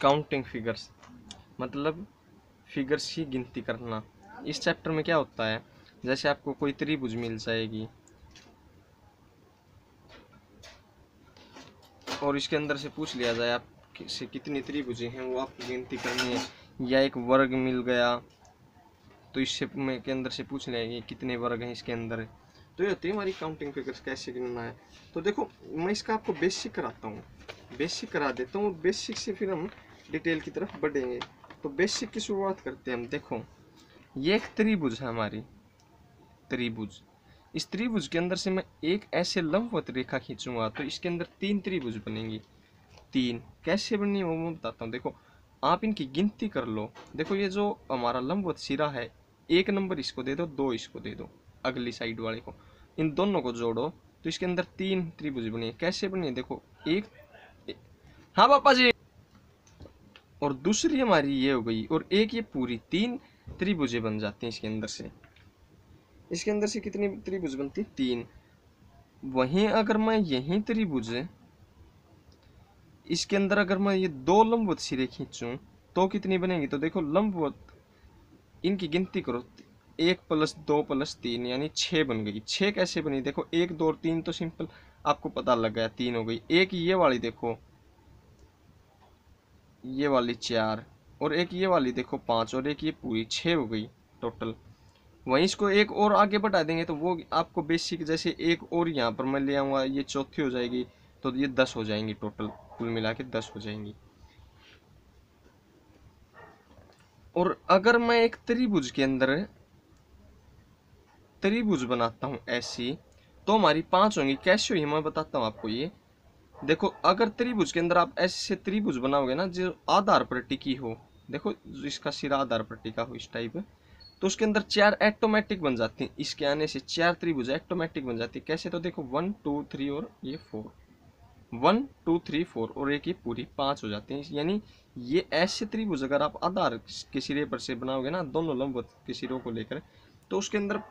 Counting figures, मतलब figures की गिनती करना। इस चैप्टर में क्या होता है, जैसे आपको कोई त्रिभुज मिल जाएगी और इसके अंदर से पूछ लिया जाए आप से कितनी त्रिभुजें हैं, वो आपको गिनती करनी है। या एक वर्ग मिल गया तो इससे में के अंदर से पूछ लेंगे कितने वर्ग हैं इसके अंदर। तो ये होती है हमारी काउंटिंग फिगर्स, कैसे गिनना है। तो देखो मैं इसका आपको बेसिक कराता हूँ, बेसिक करा देता हूँ, बेसिक से फिर हम डिटेल की तरफ बढ़ेंगे। तो बेसिक की शुरुआत करते हैं हम। देखो ये एक त्रिभुज है हमारी, त्रिभुज। इस त्रिभुज के अंदर से मैं एक ऐसे लंबवत रेखा खींचूंगा तो इसके अंदर 3 त्रिभुज बनेंगी। 3 कैसे बनी है वो मैं बताता हूँ। देखो आप इनकी गिनती कर लो। देखो ये जो हमारा लंबवत सिरा है, 1 नंबर इसको दे दो, 2 इसको दे दो, अगली साइड वाले को, इन दोनों को जोड़ो तो इसके अंदर 3 त्रिभुज बनी है। कैसे बनी है देखो, हाँ पापा जी, और दूसरी हमारी ये हो गई, और एक ये पूरी 3 त्रिभुजें बन जाती हैं इसके अंदर से। इसके अंदर से कितनी त्रिभुज बनती है, 3। वहीं अगर मैं यही त्रिभुज इसके अंदर अगर मैं ये 2 लंबवत सिरे खींचूं तो कितनी बनेगी। तो देखो लंबवत इनकी गिनती करो, 1 + 2 + 3 यानी 6 बन गई। 6 कैसे बनी, देखो 1 2 और 3 तो सिंपल आपको पता लग गया, 3 हो गई। एक ये वाली देखो, ये वाली 4, और एक ये वाली देखो 5, और एक ये पूरी 6 हो गई टोटल। वहीं इसको एक और आगे बढ़ा देंगे तो वो आपको बेसिक, जैसे एक और यहाँ पर मैं ले आऊँगा, ये चौथी हो जाएगी, तो ये 10 हो जाएंगी टोटल, कुल मिला के 10 हो जाएंगी। और अगर मैं एक त्रिभुज के अंदर त्रिभुज बनाता हूँ ऐसी, तो हमारी 5 होंगी। कैसे हुई मैं बताता हूँ आपको। ये देखो अगर त्रिभुज के अंदर आप ऐसे त्रिभुज बनाओगे ना जो आधार पर टिकी हो, देखो इसका सिरा आधार पर टिका हो इस टाइप, तो उसके अंदर 4 ऑटोमेटिक बन जाती हैं। इसके आने से 4 त्रिभुज ऑटोमेटिक बन जाती है। कैसे, तो देखो 1 2 3 और ये 4, 1 2 3 4 और एक ये पूरी 5 हो जाती है। यानी ये ऐसे त्रिभुज अगर आप आधार के सिरे पर से बनाओगे ना, दोनों लंबवत के सिरों को लेकर, तो उसके अंदर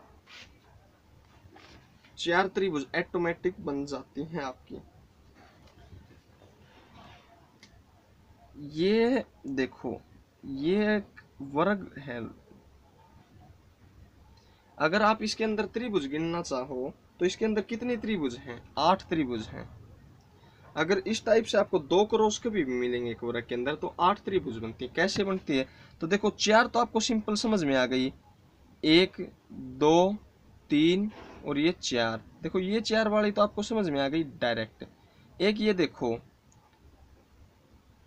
4 त्रिभुज ऑटोमेटिक बन जाती हैं आपकी। ये देखो ये एक वर्ग है। अगर आप इसके अंदर त्रिभुज गिनना चाहो तो इसके अंदर कितने त्रिभुज हैं, 8 त्रिभुज हैं। अगर इस टाइप से आपको 2 क्रॉस के भी मिलेंगे एक वर्ग के अंदर तो 8 त्रिभुज बनती है। कैसे बनती है, तो देखो 4 तो आपको सिंपल समझ में आ गई, 1 2 3 और ये 4। देखो ये 4 वाली तो आपको समझ में आ गई डायरेक्ट। एक ये देखो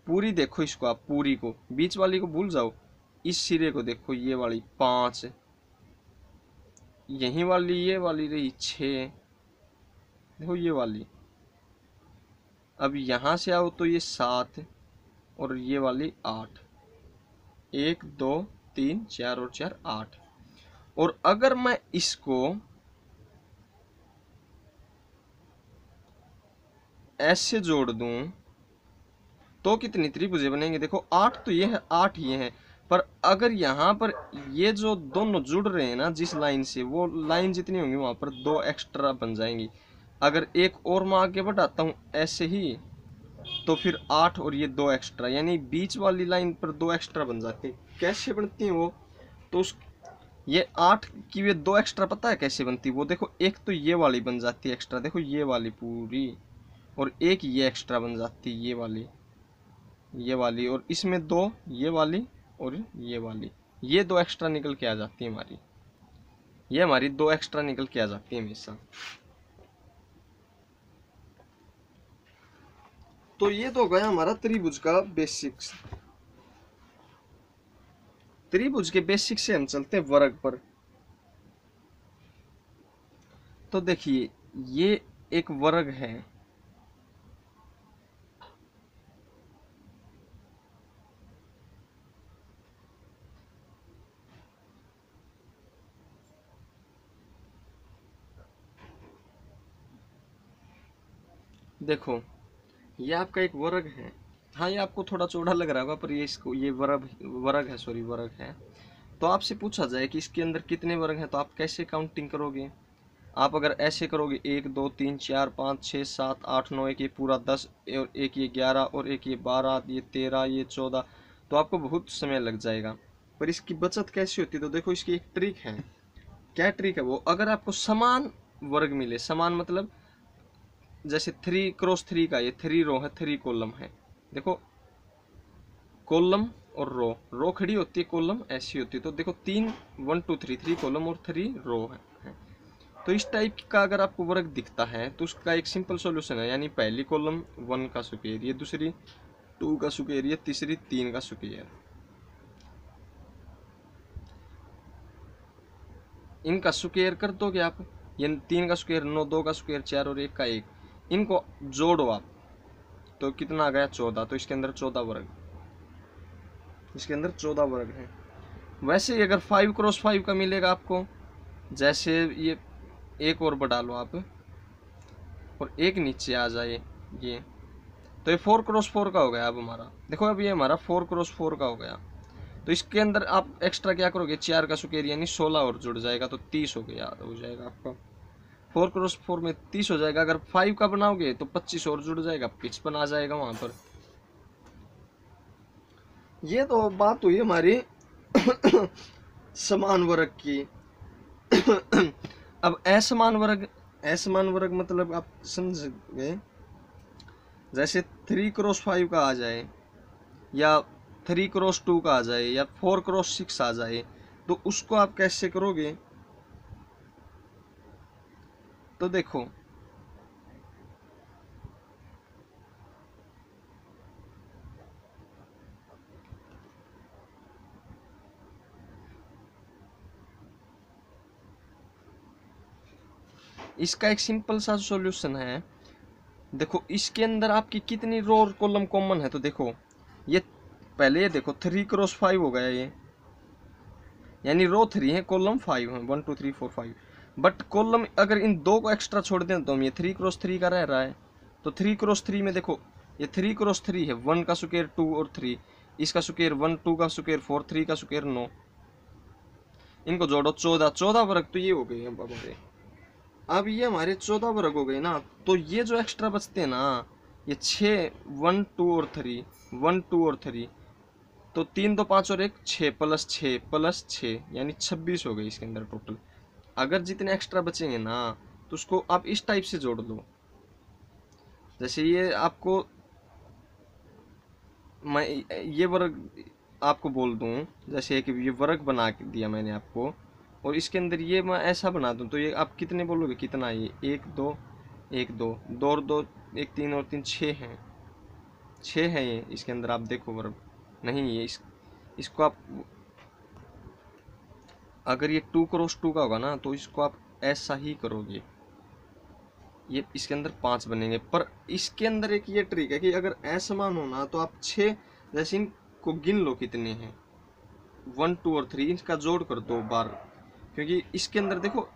पूरी, देखो इसको आप पूरी को, बीच वाली को भूल जाओ, इस सिरे को देखो, ये वाली 5, यही वाली ये वाली रही 6, देखो ये वाली। अब यहां से आओ तो ये 7 और ये वाली 8, 1 2 3 4 और 4 8। और अगर मैं इसको ऐसे जोड़ दूं तो कितनी त्रिभुजें बनेंगे, देखो 8 तो ये है, 8 ये है। पर अगर यहाँ पर ये जो दोनों जुड़ रहे हैं ना जिस लाइन से, वो लाइन जितनी होंगी वहां पर 2 एक्स्ट्रा बन जाएंगी। अगर एक और मैं आगे बढ़ाता हूँ ऐसे ही, तो फिर 8 और ये 2 एक्स्ट्रा, यानी बीच वाली लाइन पर 2 एक्स्ट्रा बन जाती है। कैसे बनती है वो, तो उस ये 8 की ये 2 एक्स्ट्रा पता है कैसे बनती है वो, देखो एक तो ये वाली बन जाती है एक्स्ट्रा, देखो ये वाली पूरी, और एक ये एक्स्ट्रा बन जाती है ये वाली, और इसमें 2 ये वाली और ये वाली, ये 2 एक्स्ट्रा निकल के आ जाती है हमारी, ये हमारी 2 एक्स्ट्रा निकल के आ जाती है हमेशा। तो ये तो गया हमारा त्रिभुज का बेसिक्स। त्रिभुज के बेसिक से हम चलते हैं वर्ग पर। तो देखिए ये एक वर्ग है, देखो ये आपका एक वर्ग है। हाँ ये आपको थोड़ा चौड़ा लग रहा होगा पर ये इसको ये वर्ग वर्ग है, सॉरी वर्ग है। तो आपसे पूछा जाए कि इसके अंदर कितने वर्ग हैं तो आप कैसे काउंटिंग करोगे। आप अगर ऐसे करोगे 1 2 3 4 5 6 7 8 9, एक ये पूरा 10 और एक ये 11 और एक ये 12 ये 13 ये 14, तो आपको बहुत समय लग जाएगा। पर इसकी बचत कैसे होती है, तो देखो इसकी एक ट्रिक है। क्या ट्रिक है वो, अगर आपको समान वर्ग मिले, समान मतलब जैसे 3 क्रॉस 3 का ये 3 रो है 3 कॉलम है, देखो कॉलम और रो खड़ी होती है, कॉलम ऐसी होती है, तो देखो 3 1 2 3 3 कॉलम और 3 रो है। तो इस टाइप का अगर आपको वर्ग दिखता है तो उसका एक सिंपल सॉल्यूशन है, यानी पहली कॉलम 1 का स्क्वायर, ये दूसरी 2 का स्क्वायर, ये तीसरी 3 का स्क्वायर, इनका स्क्वायर कर दोगे आप, ये 3 का स्क्वायर 9, 2 का स्क्वायर 4 और 1 का 1, इनको जोड़ो आप तो कितना आ गया 14। तो इसके अंदर 14 वर्ग, इसके अंदर 14 वर्ग है। वैसे ही अगर 5 क्रॉस 5 का मिलेगा आपको, जैसे ये एक और बढ़ा लो आप और एक नीचे आ जाए ये, तो ये 4 क्रॉस 4 का हो गया। अब हमारा देखो, अब ये हमारा 4 क्रॉस 4 का हो गया। तो इसके अंदर आप एक्स्ट्रा क्या करोगे, 4 का स्क्वायर यानी 16 और जुड़ जाएगा, तो 30 हो गया, हो जाएगा आपका 4 क्रॉस 4 में 30 हो जाएगा। अगर 5 का बनाओगे तो 25 और जुड़ जाएगा, 55 आ जाएगा वहां पर। ये तो बात हुई हमारी समान वर्ग की। अब असमान वर्ग, असमान वर्ग मतलब आप समझ गए, जैसे 3 क्रॉस 5 का आ जाए या 3 क्रॉस 2 का आ जाए या 4 क्रॉस 6 आ जाए, तो उसको आप कैसे करोगे, तो देखो इसका एक सिंपल सा सॉल्यूशन है। देखो इसके अंदर आपकी कितनी रो और कॉलम कॉमन है, तो देखो ये पहले ये देखो 3 क्रॉस 5 हो गया ये, यानी रो 3 है कॉलम 5 है, 1 2 3 4 5, बट कॉलम अगर इन दो को एक्स्ट्रा छोड़ दें तो हम ये 3 क्रॉस 3 का रह रहा है। तो 3 क्रॉस 3 में देखो ये 3 क्रॉस 3 है, 1 का स्क्वायर 2 और 3, इसका स्क्वायर 1, 2 का स्क्वायर 4, 3 का स्क्वायर 9, इनको जोड़ो 14, 14 वर्ग तो ये हो गए अब हमारे। अब ये हमारे 14 वर्ग हो गए ना, तो ये जो एक्स्ट्रा बचते हैं ना, ये 6 1 2 और 3, 1 2 और 3, तो 3 2 5 और 1 6 प्लस 6 यानी 26 हो गई इसके अंदर टोटल। अगर जितने एक्स्ट्रा बचेंगे ना तो उसको आप इस टाइप से जोड़ दो। जैसे ये आपको मैं ये वर्ग आपको बोल दूं, जैसे कि ये वर्ग बना दिया मैंने आपको, और इसके अंदर ये मैं ऐसा बना दूं, तो ये आप कितने बोलोगे, कितना, ये 1 2 1 2 2 और 2 1 3 और 3 6 हैं, 6 है ये इसके अंदर। आप देखो वर्ग नहीं, ये इसको आप अगर ये 2 क्रॉस 2 का होगा ना तो इसको आप ऐसा ही करोगे, ये इसके अंदर 5 बनेंगे। पर इसके अंदर एक ये ट्रिक है कि अगर असमान होना तो आप 6 जैसे इनको गिन लो कितने हैं, 1 2 और 3, इनका जोड़ कर दो बार, क्योंकि इसके अंदर देखो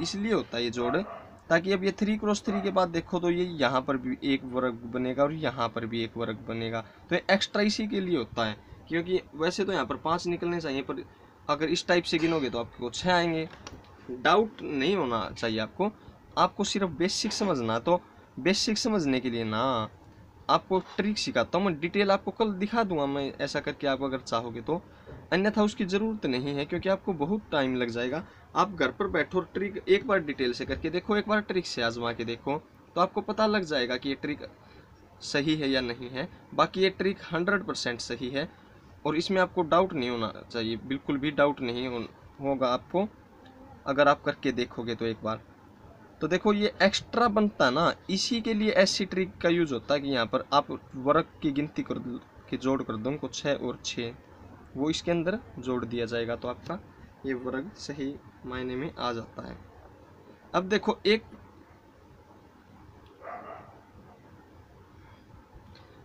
इसलिए होता है ये जोड़, ताकि अब ये 3 क्रॉस 3 के बाद देखो तो ये यहाँ पर भी एक वर्ग बनेगा और यहाँ पर भी एक वर्ग बनेगा, तो ये एक्स्ट्रा इसी के लिए होता है। क्योंकि वैसे तो यहाँ पर 5 निकलने चाहिए, पर अगर इस टाइप से गिनोगे तो आपको 6 आएंगे। डाउट नहीं होना चाहिए आपको, आपको सिर्फ बेसिक समझना। तो बेसिक समझने के लिए ना आपको ट्रिक सिखाता हूँ मैं, डिटेल आपको कल दिखा दूंगा मैं ऐसा करके, आप अगर चाहोगे तो, अन्यथा उसकी ज़रूरत नहीं है क्योंकि आपको बहुत टाइम लग जाएगा। आप घर पर बैठो और ट्रिक एक बार डिटेल से करके देखो, एक बार ट्रिक से आजमा के देखो, तो आपको पता लग जाएगा कि ये ट्रिक सही है या नहीं है। बाकी ये ट्रिक 100% सही है और इसमें आपको डाउट नहीं होना चाहिए, बिल्कुल भी डाउट नहीं होगा आपको अगर आप करके देखोगे तो एक बार। तो देखो ये एक्स्ट्रा बनता है ना, इसी के लिए ऐसी ट्रिक का यूज होता है कि यहाँ पर आप वर्ग की गिनती कर के जोड़ कर दो उनको 6 और 6, वो इसके अंदर जोड़ दिया जाएगा, तो आपका ये वर्ग सही मायने में आ जाता है। अब देखो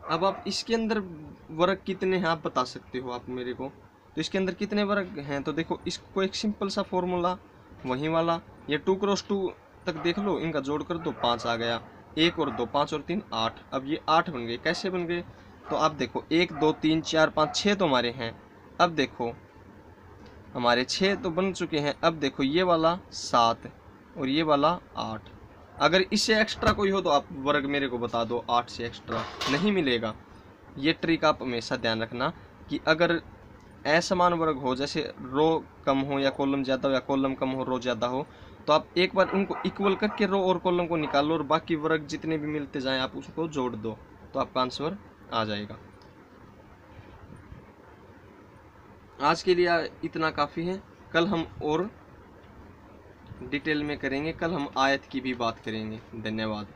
अब आप इसके अंदर वर्ग कितने हैं आप बता सकते हो आप मेरे को, तो इसके अंदर कितने वर्ग हैं, तो देखो इसको एक सिंपल सा फॉर्मूला वही वाला, ये 2 क्रॉस 2 तक देख लो, इनका जोड़ कर दो 5 आ गया, 1 और 2 5 और 3 8। अब ये 8 बन गए, कैसे बन गए, तो आप देखो 1 2 3 4 5 6 तो हमारे हैं। अब देखो हमारे 6 तो बन चुके हैं, अब देखो ये वाला 7, और ये वाला 8। अगर इससे एक्स्ट्रा कोई हो तो आप वर्ग मेरे को बता दो, 8 से एक्स्ट्रा नहीं मिलेगा। ये ट्रिक आप हमेशा ध्यान रखना कि अगर असमान वर्ग हो, जैसे रो कम हो या कॉलम ज़्यादा हो, या कॉलम कम हो रो ज़्यादा हो, तो आप एक बार उनको इक्वल करके रो और कॉलम को निकाल लो और बाकी वर्ग जितने भी मिलते जाएं आप उसको जोड़ दो, तो आपका आंसर आ जाएगा। आज के लिए इतना काफ़ी है। कल हम और डिटेल में करेंगे, कल हम आयत की भी बात करेंगे। धन्यवाद।